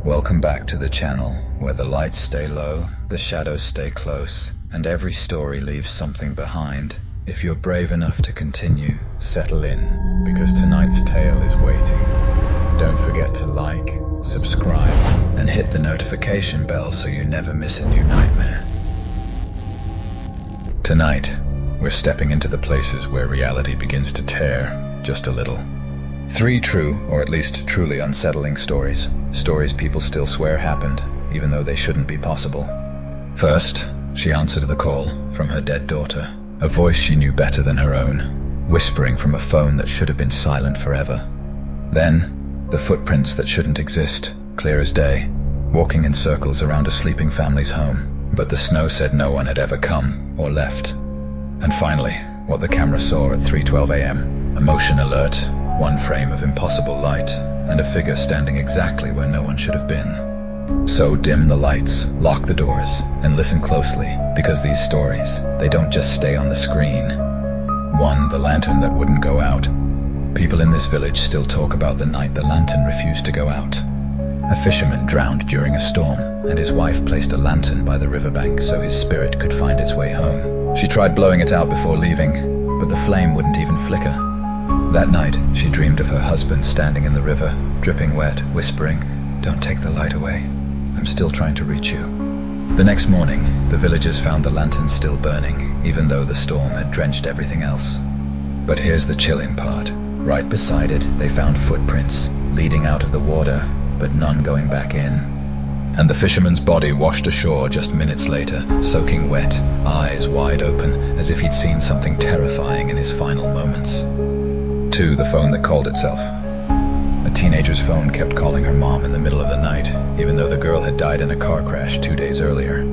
Welcome back to the channel, where the lights stay low, the shadows stay close, and every story leaves something behind. If you're brave enough to continue, settle in, because tonight's tale is waiting. Don't forget to like, subscribe, and hit the notification bell so you never miss a new nightmare. Tonight, we're stepping into the places where reality begins to tear, just a little. 3 true, or at least truly unsettling stories. Stories people still swear happened, even though they shouldn't be possible. First, she answered the call from her dead daughter, a voice she knew better than her own, whispering from a phone that should have been silent forever. Then, the footprints that shouldn't exist, clear as day, walking in circles around a sleeping family's home. But the snow said no one had ever come or left. And finally, what the camera saw at 3:12 a.m., a motion alert, one frame of impossible light, and a figure standing exactly where no one should have been. So dim the lights, lock the doors, and listen closely, because these stories, they don't just stay on the screen. 1. The lantern that wouldn't go out. People in this village still talk about the night the lantern refused to go out. A fisherman drowned during a storm, and his wife placed a lantern by the riverbank so his spirit could find its way home. She tried blowing it out before leaving, but the flame wouldn't even flicker. That night, she dreamed of her husband standing in the river, dripping wet, whispering, "Don't take the light away. I'm still trying to reach you." The next morning, the villagers found the lantern still burning, even though the storm had drenched everything else. But here's the chilling part. Right beside it, they found footprints, leading out of the water, but none going back in. And the fisherman's body washed ashore just minutes later, soaking wet, eyes wide open, as if he'd seen something terrifying in his final moments. 2. The phone that called itself. A teenager's phone kept calling her mom in the middle of the night, even though the girl had died in a car crash 2 days earlier.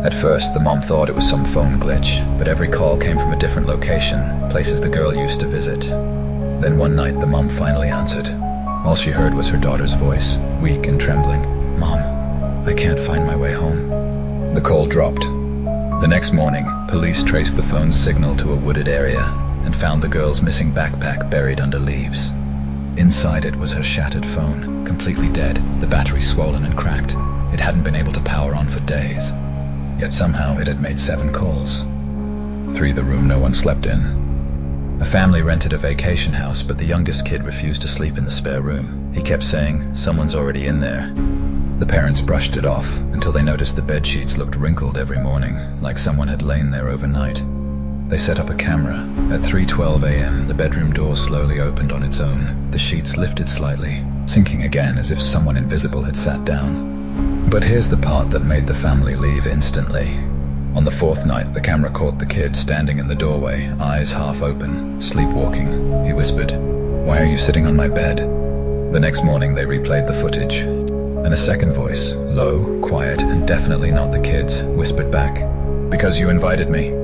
At first, the mom thought it was some phone glitch, but every call came from a different location, places the girl used to visit. Then one night, the mom finally answered. All she heard was her daughter's voice, weak and trembling. "Mom, I can't find my way home." The call dropped. The next morning, police traced the phone's signal to a wooded area and found the girl's missing backpack buried under leaves. Inside it was her shattered phone, completely dead, the battery swollen and cracked. It hadn't been able to power on for days. Yet somehow it had made 7 calls. 3. The room no one slept in. A family rented a vacation house, but the youngest kid refused to sleep in the spare room. He kept saying, "Someone's already in there." The parents brushed it off until they noticed the bed sheets looked wrinkled every morning, like someone had lain there overnight. They set up a camera. At 3:12 a.m., the bedroom door slowly opened on its own. The sheets lifted slightly, sinking again as if someone invisible had sat down. But here's the part that made the family leave instantly. On the 4th night, the camera caught the kid standing in the doorway, eyes half open, sleepwalking. He whispered, "Why are you sitting on my bed?" The next morning, they replayed the footage, and a second voice, low, quiet, and definitely not the kid's, whispered back, "Because you invited me."